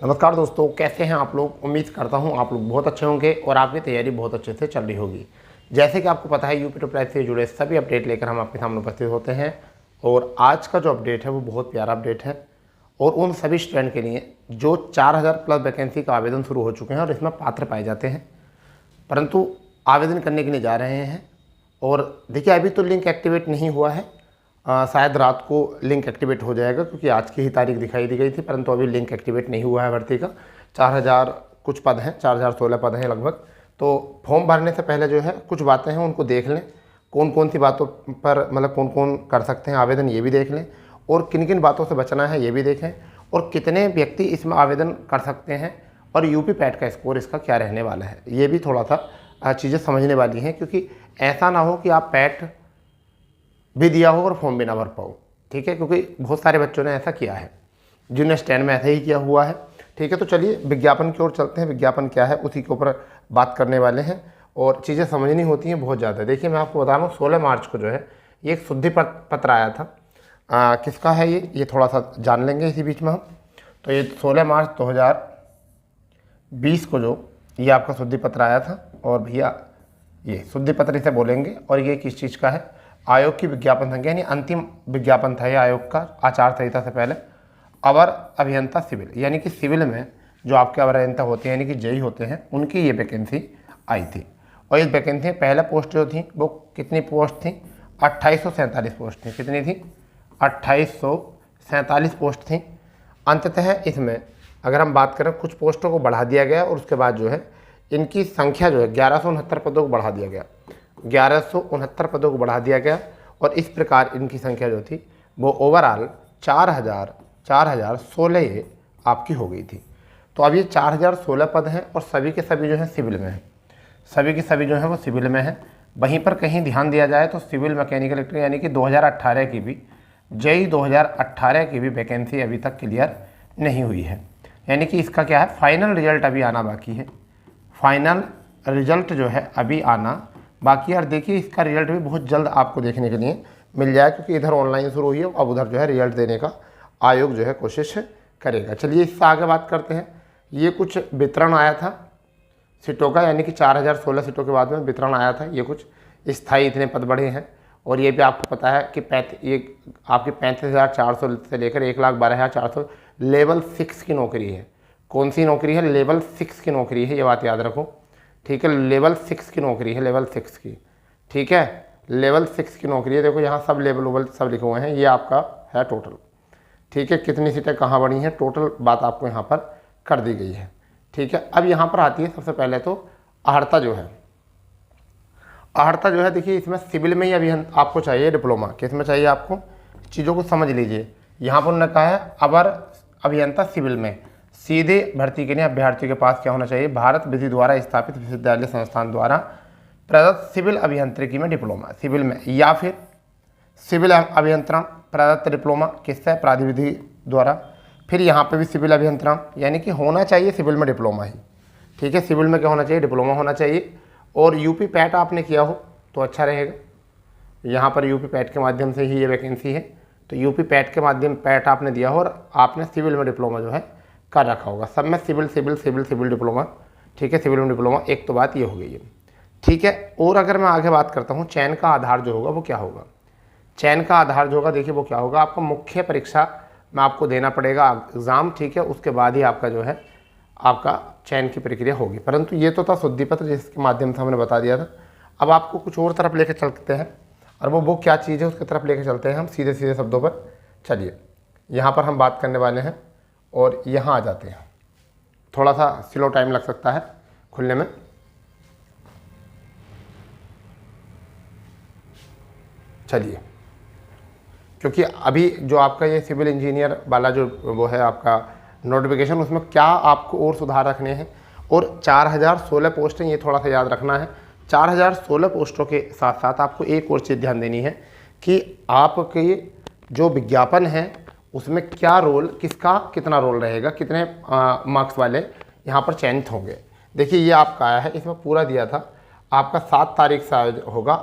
नमस्कार दोस्तों, कैसे हैं आप लोग। उम्मीद करता हूं आप लोग बहुत अच्छे होंगे और आपकी तैयारी बहुत अच्छे से चल रही होगी। जैसे कि आपको पता है, यूपी टॉप लाइफ से जुड़े सभी अपडेट लेकर हम आपके सामने उपस्थित होते हैं। और आज का जो अपडेट है वो बहुत प्यारा अपडेट है और उन सभी स्टूडेंट के लिए जो 4000 प्लस वैकेंसी का आवेदन शुरू हो चुके हैं और इसमें पात्र पाए जाते हैं, परंतु आवेदन करने के लिए जा रहे हैं। और देखिए, अभी तो लिंक एक्टिवेट नहीं हुआ है, शायद रात को लिंक एक्टिवेट हो जाएगा, क्योंकि आज की ही तारीख दिखाई दी गई थी, परंतु अभी लिंक एक्टिवेट नहीं हुआ है भर्ती का। 4000 कुछ पद हैं, 4016 पद हैं लगभग। तो फॉर्म भरने से पहले जो है कुछ बातें हैं उनको देख लें, कौन कौन सी बातों पर मतलब कौन कौन कर सकते हैं आवेदन, ये भी देख लें, और किन किन बातों से बचना है ये भी देखें, और कितने व्यक्ति इसमें आवेदन कर सकते हैं, और यूपी पैट का स्कोर इसका क्या रहने वाला है, ये भी थोड़ा सा चीज़ें समझने वाली हैं। क्योंकि ऐसा ना हो कि आप पैट भी दिया हो और फॉर्म भी ना भर पाओ, ठीक है, क्योंकि बहुत सारे बच्चों ने ऐसा किया है, जिन्होंने स्टैंड में ऐसा ही किया हुआ है, ठीक है। तो चलिए विज्ञापन की ओर चलते हैं। विज्ञापन क्या है उसी के ऊपर बात करने वाले हैं, और चीज़ें समझनी होती हैं बहुत ज़्यादा। देखिए, मैं आपको बता रहा हूँ, 16 मार्च को जो है ये एक शुद्धि पत्र आया था। किसका है ये थोड़ा सा जान लेंगे इसी बीच में हम। तो ये 16 मार्च 2020 को जो ये आपका शुद्धि पत्र आया था, और भैया ये शुद्धि पत्र इसे बोलेंगे। और ये किस चीज़ का है? आयोग की विज्ञापन संख्या, यानी अंतिम विज्ञापन था ये आयोग का आचार संहिता से पहले। अवर अभियंता सिविल, यानी कि सिविल में जो आपके अवर अभियंता होते हैं, यानी कि जेई होते हैं, उनकी ये वैकेंसी आई थी। और इस वैकेंसी में पहले पोस्ट जो थी वो कितनी पोस्ट थी? 2847 पोस्ट थी। कितनी थी? 2847 पोस्ट थी। अंततः इसमें अगर हम बात करें, कुछ पोस्टों को बढ़ा दिया गया और उसके बाद जो है इनकी संख्या जो है 1169 पदों को बढ़ा दिया गया। 1169 पदों को बढ़ा दिया गया, और इस प्रकार इनकी संख्या जो थी वो ओवरऑल 4016 आपकी हो गई थी। तो अब ये 4016 पद हैं, और सभी के सभी जो है सिविल में हैं, सभी के सभी जो है वो सिविल में हैं। वहीं पर कहीं ध्यान दिया जाए तो सिविल मैकेनिकल इलेक्ट्रिकल, यानी कि 2018 की भी, जेई 2018 की भी वैकेंसी अभी तक क्लियर नहीं हुई है। यानी कि इसका क्या है, फाइनल रिजल्ट अभी आना बाकी है। फाइनल रिजल्ट जो है अभी आना बाकी है। और देखिए, इसका रिजल्ट भी बहुत जल्द आपको देखने के लिए मिल जाए, क्योंकि इधर ऑनलाइन शुरू हुई है, अब उधर जो है रिजल्ट देने का आयोग जो है कोशिश करेगा। चलिए इससे आगे बात करते हैं। ये कुछ वितरण आया था सीटों का, यानी कि 4016 सीटों के बाद में वितरण आया था। ये कुछ स्थायी इतने पद बढ़े हैं, और ये भी आपको पता है कि ये आपकी 35,400 से लेकर 1,12,400 लेवल 6 की नौकरी है। कौन सी नौकरी है? लेवल 6 की नौकरी है, ये बात याद रखो, ठीक है। लेवल 6 की नौकरी है, लेवल 6 की, ठीक है, लेवल 6 की नौकरी है। देखो यहाँ सब लेवल वेवल सब लिखे हुए हैं, ये आपका है टोटल, ठीक है। कितनी सीटें कहाँ बढ़ी हैं, टोटल बात आपको यहाँ पर कर दी गई है, ठीक है। अब यहाँ पर आती है सबसे पहले तो अहर्ता जो है। अहर्ता जो है, देखिए इसमें सिविल में ही अभी आपको चाहिए डिप्लोमा। किसमें चाहिए आपको? चीज़ों को समझ लीजिए। यहाँ पर उन्होंने कहा है अवर अभियंता सिविल में सीधे भर्ती के लिए अभ्यर्थी के पास क्या होना चाहिए? भारत विधि द्वारा स्थापित विश्वविद्यालय संस्थान द्वारा प्रदत्त सिविल अभियंत्रिकी में डिप्लोमा, सिविल में, या फिर सिविल अभियंत्रण प्रदत्त डिप्लोमा किससे? प्राधिविधि द्वारा। फिर यहाँ पे भी सिविल अभियंत्रण, यानी कि होना चाहिए सिविल में डिप्लोमा ही, ठीक है। सिविल में क्या होना चाहिए? डिप्लोमा होना चाहिए। और यूपी पैट आपने किया हो तो अच्छा रहेगा। यहाँ पर यूपी पैट के माध्यम से ही ये वैकेंसी है, तो यूपी पैट के माध्यम पैट आपने दिया हो और आपने सिविल में डिप्लोमा जो है कर रखा होगा। सब में civil civil civil civil diploma, ठीक है, सिविल में डिप्लोमा। एक तो बात ये हो गई है, ठीक है। और अगर मैं आगे बात करता हूँ, चयन का आधार जो होगा वो क्या होगा? चयन का आधार जो होगा, देखिए वो क्या होगा, आपको मुख्य परीक्षा में आपको देना पड़ेगा एग्ज़ाम, ठीक है। उसके बाद ही आपका जो है आपका चयन की प्रक्रिया होगी। परंतु ये तो था शुद्धि पत्र, जिसके माध्यम से हमने बता दिया था। अब आपको कुछ और तरफ लेकर चलते हैं, और वो क्या चीज़ है उसकी तरफ लेकर चलते हैं हम सीधे सीधे शब्दों पर। चलिए यहाँ पर हम बात करने वाले हैं, और यहाँ आ जाते हैं। थोड़ा सा स्लो टाइम लग सकता है खुलने में। चलिए, क्योंकि अभी जो आपका ये सिविल इंजीनियर वाला जो वो है आपका नोटिफिकेशन, उसमें क्या आपको और सुधार रखने हैं। और 4016 पोस्टें, ये थोड़ा सा याद रखना है। 4016 पोस्टों के साथ साथ आपको एक और चीज़ ध्यान देनी है कि आपके जो विज्ञापन है उसमें क्या रोल, किसका कितना रोल रहेगा, कितने मार्क्स वाले यहाँ पर चयनित होंगे। देखिए ये आपका आया है, इसमें पूरा दिया था आपका 7 तारीख से होगा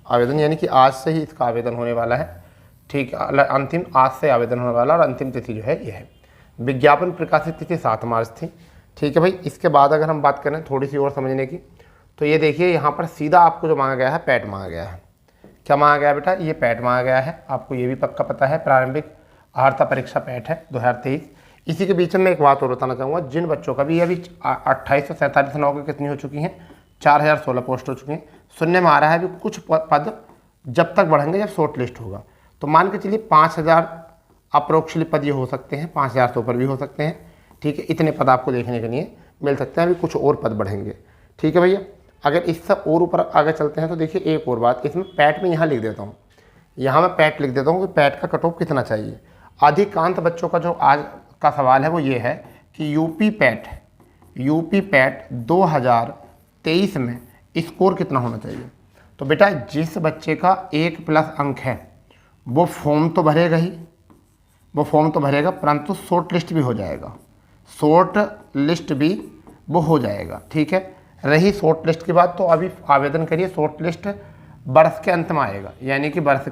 आवेदन, यानी कि आज से ही इसका आवेदन होने वाला है, ठीक है। अंतिम आज से आवेदन होने वाला, और अंतिम तिथि जो है ये है। विज्ञापन प्रकाशित तिथि 7 मार्च थी। ठीक है भाई। इसके बाद अगर हम बात करें थोड़ी सी और समझने की, तो ये देखिए यहाँ पर सीधा आपको जो मांगा गया है पैट मांगा गया है। क्या मांगा गया बेटा? ये पैट मांगा गया है। आपको ये भी पक्का पता है, प्रारंभिक अर्हता परीक्षा पैट है 2023। इसी के बीच में एक बात और बताना चाहूँगा, जिन बच्चों का भी अभी 2847 नौकरी कितनी हो चुकी हैं, 4016 पोस्ट हो चुकी हैं। सुनने में आ रहा है भी कुछ पद जब तक बढ़ेंगे जब शॉर्ट लिस्ट होगा, तो मान के चलिए 5000 अप्रोक्सली पद ये हो सकते हैं, 5000 से ऊपर भी हो सकते हैं। ठीक है, इतने पद आपको देखने के लिए मिल सकते हैं। अभी कुछ और पद बढ़ेंगे। ठीक है भैया। अगर इससे और ऊपर आगे चलते हैं तो देखिए एक और बात, इसमें पैट में यहाँ लिख देता हूँ, यहाँ मैं पैट लिख देता हूँ कि पैट का कट ऑफ कितना चाहिए। अधिकांश बच्चों का जो आज का सवाल है वो ये है कि यूपी पैट 2023 में स्कोर कितना होना चाहिए। तो बेटा जिस बच्चे का 1+ अंक है वो फॉर्म तो भरेगा ही, परंतु शॉर्ट लिस्ट भी हो जाएगा, वो हो जाएगा। ठीक है। रही शॉर्ट लिस्ट की बात, तो अभी आवेदन करिए। शॉर्ट लिस्ट वर्ष के अंत में आएगा, यानी कि वर्ष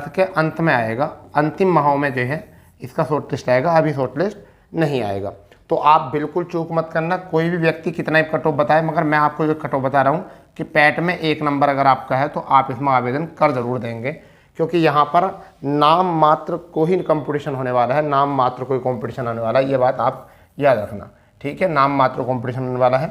के अंत में आएगा, अंतिम माहों में जो है इसका शॉर्ट लिस्ट आएगा। अभी शॉर्ट लिस्ट नहीं आएगा। तो आप बिल्कुल चूक मत करना। कोई भी व्यक्ति कितना ही कट ऑफ बताए, मगर मैं आपको जो कट ऑफ बता रहा हूँ कि पैट में 1 नंबर अगर आपका है तो आप इसमें आवेदन कर जरूर देंगे, क्योंकि यहाँ पर नाम मात्र को ही कंपटीशन होने वाला है, नाम मात्र कोई कंपटीशन होने वाला है। ये बात आप याद रखना। ठीक है, नाम मात्र कंपटीशन होने वाला है।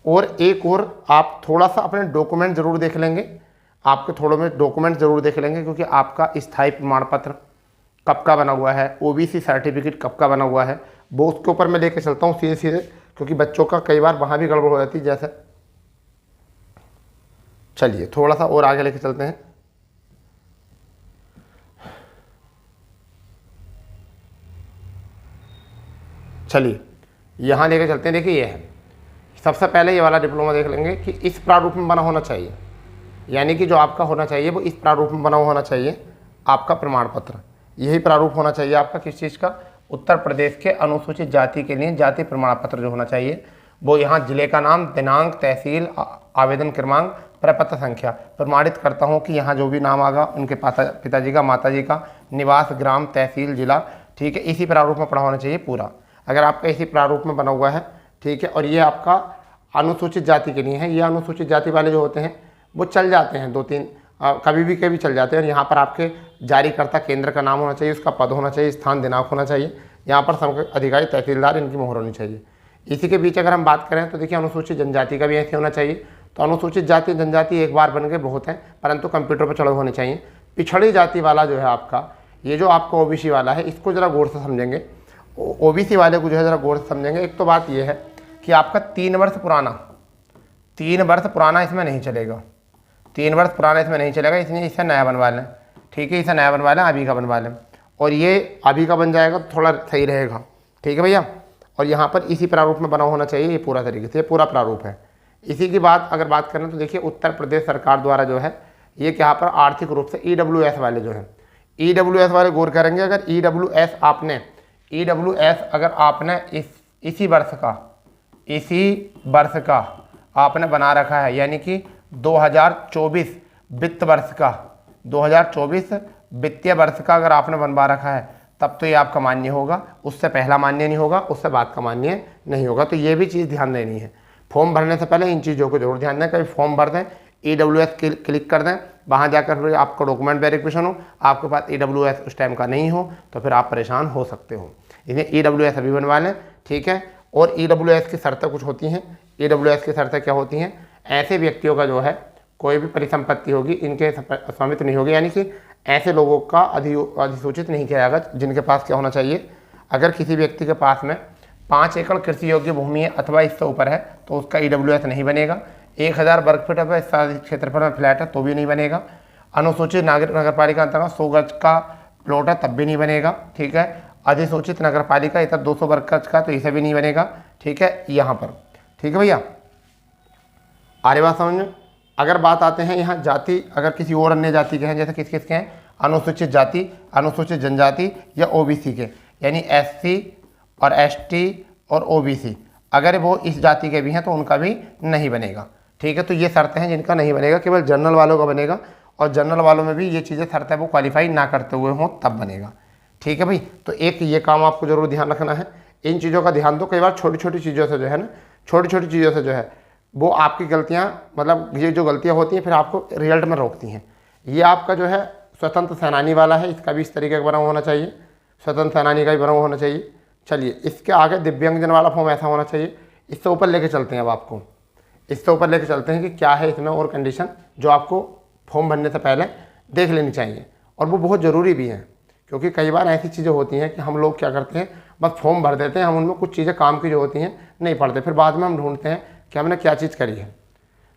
और एक और आप थोड़ा सा अपने डॉक्यूमेंट ज़रूर देख लेंगे, क्योंकि आपका स्थायी प्रमाण पत्र कब का बना हुआ है, ओबीसी सर्टिफिकेट कब का बना हुआ है, वो उसके ऊपर मैं लेके चलता हूँ सीधे, क्योंकि बच्चों का कई बार वहाँ भी गड़बड़ हो जाती है। जैसे चलिए थोड़ा सा और आगे लेके चलते हैं। चलिए यहाँ लेके चलते हैं। देखिए ये है, सबसे पहले ये वाला डिप्लोमा देख लेंगे कि इस प्रारूप में बना होना चाहिए, यानी कि जो आपका होना चाहिए वो इस प्रारूप में बना होना चाहिए। आपका प्रमाण पत्र यही प्रारूप होना चाहिए आपका। किस चीज़ का? उत्तर प्रदेश के अनुसूचित जाति के लिए जाति प्रमाण पत्र जो होना चाहिए वो यहाँ जिले का नाम, दिनांक, तहसील, आवेदन क्रमांक, प्रपत्र संख्या प्रमाणित करता हूँ कि यहाँ जो भी नाम आगा उनके पिताजी का, माताजी का, निवास, ग्राम, तहसील, जिला। ठीक है, इसी प्रारूप में पढ़ा होना चाहिए पूरा। अगर आपका इसी प्रारूप में बना हुआ है, ठीक है, और ये आपका अनुसूचित जाति के लिए है। ये अनुसूचित जाति वाले जो होते हैं वो चल जाते हैं 2-3 कभी चल जाते हैं। और यहाँ पर आपके जारीकर्ता केंद्र का नाम होना चाहिए, उसका पद होना चाहिए, स्थान, दिनांक होना चाहिए। यहाँ पर सब अधिकारी, तहसीलदार, इनकी मोहर होनी चाहिए। इसी के बीच अगर हम बात करें तो देखिए अनुसूचित जनजाति का भी ऐसे होना चाहिए। तो अनुसूचित जाति जनजाति एक बार बन के बहुत हैं, परंतु कंप्यूटर पर चढ़े होने चाहिए। पिछड़ी जाति वाला जो है आपका, ये जो आपका ओबीसी वाला है, इसको ज़रा गौर से समझेंगे। ओबीसी वाले को जो है ज़रा गौर से समझेंगे। एक तो बात यह है कि आपका 3 वर्ष पुराना इसमें नहीं चलेगा, 3 वर्ष पुराना इसमें नहीं चलेगा, इसलिए इसे नया बनवा लें। ठीक है, इसे नया बनवा लें, अभी का बनवा लें, और ये अभी का बन जाएगा तो थोड़ा सही रहेगा। ठीक है भैया। और यहाँ पर इसी प्रारूप में बना होना चाहिए ये पूरा तरीके से, ये पूरा प्रारूप है। इसी की बात अगर बात करें तो देखिए उत्तर प्रदेश सरकार द्वारा जो है ये यहाँ पर आर्थिक रूप से EWS वाले जो हैं, EWS वाले गौर करेंगे। अगर EWS अगर आपने इसी वर्ष का आपने बना रखा है, यानी कि 2024 वित्त वर्ष का, 2024 वित्तीय वर्ष का अगर आपने बनवा रखा है, तब तो ये आपका मान्य होगा। उससे पहला मान्य नहीं होगा, उससे बाद का मान्य नहीं होगा। तो ये भी चीज़ ध्यान देनी है। फॉर्म भरने से पहले इन चीज़ों को जरूर ध्यान दें। कभी फॉर्म भर दें, EWS क्लिक कर दें, वहाँ जाकर फिर आपका डॉक्यूमेंट वेरिफिकेशन हो, आपके पास EWS उस टाइम का नहीं हो तो फिर आप परेशान हो सकते हो। इन्हें EWS अभी बनवा लें। ठीक है। और EWS की शर्तें कुछ होती हैं। EWS की शर्तें क्या होती हैं? ऐसे व्यक्तियों का जो है कोई भी परिसंपत्ति होगी इनके स्वामित्व नहीं होगी, यानी कि ऐसे लोगों का अधिसूचित नहीं किया जाएगा जिनके पास क्या होना चाहिए, अगर किसी व्यक्ति के पास में 5 एकड़ कृषि योग्य भूमि है अथवा इससे ऊपर है तो उसका EWS नहीं बनेगा। 1000 वर्ग फीट अथवा इस क्षेत्रफल में फ्लैट है तो भी नहीं बनेगा। अनुसूचित नगरपालिका अंतर्गत 100 गज का प्लॉट है तब भी नहीं बनेगा। ठीक है। अधिसूचित नगरपालिका इतर 200 वर्ग गज का तो इसे भी नहीं बनेगा। ठीक है, यहाँ पर। ठीक है भैया, आगे बात समझ में। अगर बात आते हैं यहाँ जाति, अगर किसी और अन्य जाति के हैं, जैसे किस किस के हैं, अनुसूचित जाति, अनुसूचित जनजाति या OBC के, यानी SC और ST और OBC, अगर वो इस जाति के भी हैं तो उनका भी नहीं बनेगा। ठीक है। तो ये शर्तें हैं जिनका नहीं बनेगा, केवल जनरल वालों का बनेगा। और जनरल वालों में भी ये चीज़ें शर्तें वो क्वालिफाई ना करते हुए हों तब बनेगा। ठीक है भाई। तो एक ये काम आपको जरूर ध्यान रखना है, इन चीज़ों का ध्यान दो। कई बार छोटी छोटी चीज़ों से जो है ना, छोटी छोटी चीज़ों से जो है वो आपकी गलतियाँ, मतलब ये जो गलतियाँ होती हैं फिर आपको रिजल्ट में रोकती हैं। ये आपका जो है स्वतंत्र सेनानी वाला है, इसका भी इस तरीके का बना हुआ होना चाहिए, स्वतंत्र सेनानी का भी बना हुआ होना चाहिए। चलिए इसके आगे दिव्यांगजन वाला फॉर्म ऐसा होना चाहिए। इससे ऊपर लेके चलते हैं, अब आपको इससे ऊपर लेके चलते हैं कि क्या है इसमें और कंडीशन जो आपको फॉर्म भरने से पहले देख लेनी चाहिए, और वो बहुत ज़रूरी भी है। क्योंकि कई बार ऐसी चीज़ें होती हैं कि हम लोग क्या करते हैं, बस फॉर्म भर देते हैं, हम उनमें कुछ चीज़ें काम की जो होती हैं नहीं पढ़ते, फिर बाद में हम ढूंढते हैं कि हमने क्या चीज़ करी है।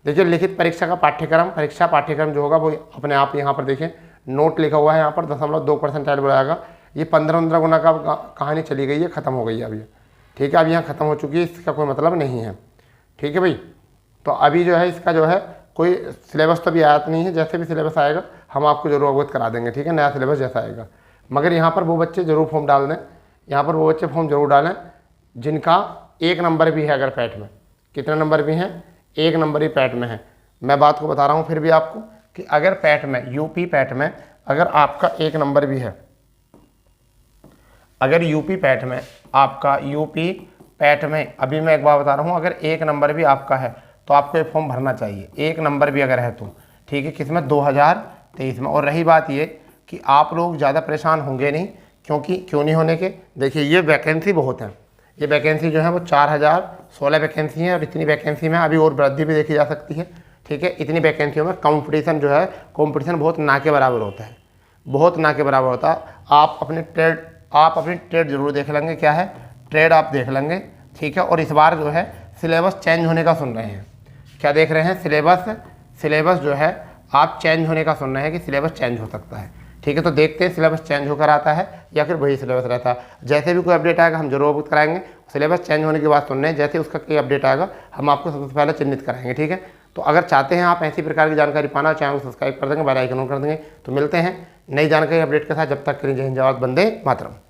देखिए लिखित परीक्षा का पाठ्यक्रम, परीक्षा पाठ्यक्रम जो होगा वो अपने आप यहाँ पर देखिए नोट लिखा हुआ है, यहाँ पर 0.2% बढ़ाएगा। ये 15 गुना का कहानी चली गई है, ख़त्म हो गई है अब ये, ठीक है। अब यहाँ ख़त्म हो चुकी है, इसका कोई मतलब नहीं है, ठीक है भाई। तो अभी जो है इसका जो है कोई सिलेबस तो भी आया नहीं है, जैसे भी सिलेबस आएगा हम आपको जरूर अवगत करा देंगे, ठीक है, नया सिलेबस जैसा आएगा। मगर यहाँ पर वो बच्चे जरूर फॉर्म डाल दें, यहाँ पर वो बच्चे फॉर्म जरूर डालें जिनका 1 नंबर भी है, अगर पैट में। कितने नंबर भी हैं? 1 नंबर ही पैट में है। मैं बात को बता रहा हूँ फिर भी आपको कि अगर पैट में, यूपी पैट में अगर आपका 1 नंबर भी है, अगर यूपी पैट में आपका, यूपी पैट में अभी मैं एक बार बता रहा हूँ, अगर 1 नंबर भी आपका है तो आपको ये फॉर्म भरना चाहिए, 1 नंबर भी अगर है तो, ठीक है, किसमें? 2023 में। और रही बात ये कि आप लोग ज़्यादा परेशान होंगे नहीं, क्योंकि क्यों नहीं होने के, देखिए ये वैकेंसी बहुत है, ये वैकेंसी जो है वो 4016 वैकेंसी है, और इतनी वैकेंसी में अभी और वृद्धि भी देखी जा सकती है, ठीक है। इतनी वैकेंसियों में कंपटीशन जो है, कंपटीशन बहुत ना के बराबर होता है, बहुत ना के बराबर होता है। आप अपनी ट्रेड जरूर देख लेंगे, क्या है ट्रेड आप देख लेंगे, ठीक है। और इस बार जो है सिलेबस चेंज होने का सुन रहे हैं, क्या देख रहे हैं? सिलेबस जो है आप चेंज होने का सुन रहे हैं कि सिलेबस चेंज हो सकता है, ठीक है। तो देखते हैं सिलेबस चेंज होकर आता है या फिर वही सिलेबस रहता है। जैसे भी कोई अपडेट आएगा हम जरूर अवगत कराएंगे। सिलेबस चेंज होने की बात सुन रहे हैं, जैसे उसका कोई अपडेट आएगा हम आपको सबसे पहले चिन्हित कराएंगे, ठीक है। तो अगर चाहते हैं आप ऐसी प्रकार की जानकारी पाना, चैनल को सब्सक्राइब कर देंगे, बेल आइकन ऑन कर देंगे। तो मिलते हैं नई जानकारी अपडेट के साथ, जब तक के लिए जय हिंद, जय भारत, वंदे मातरम।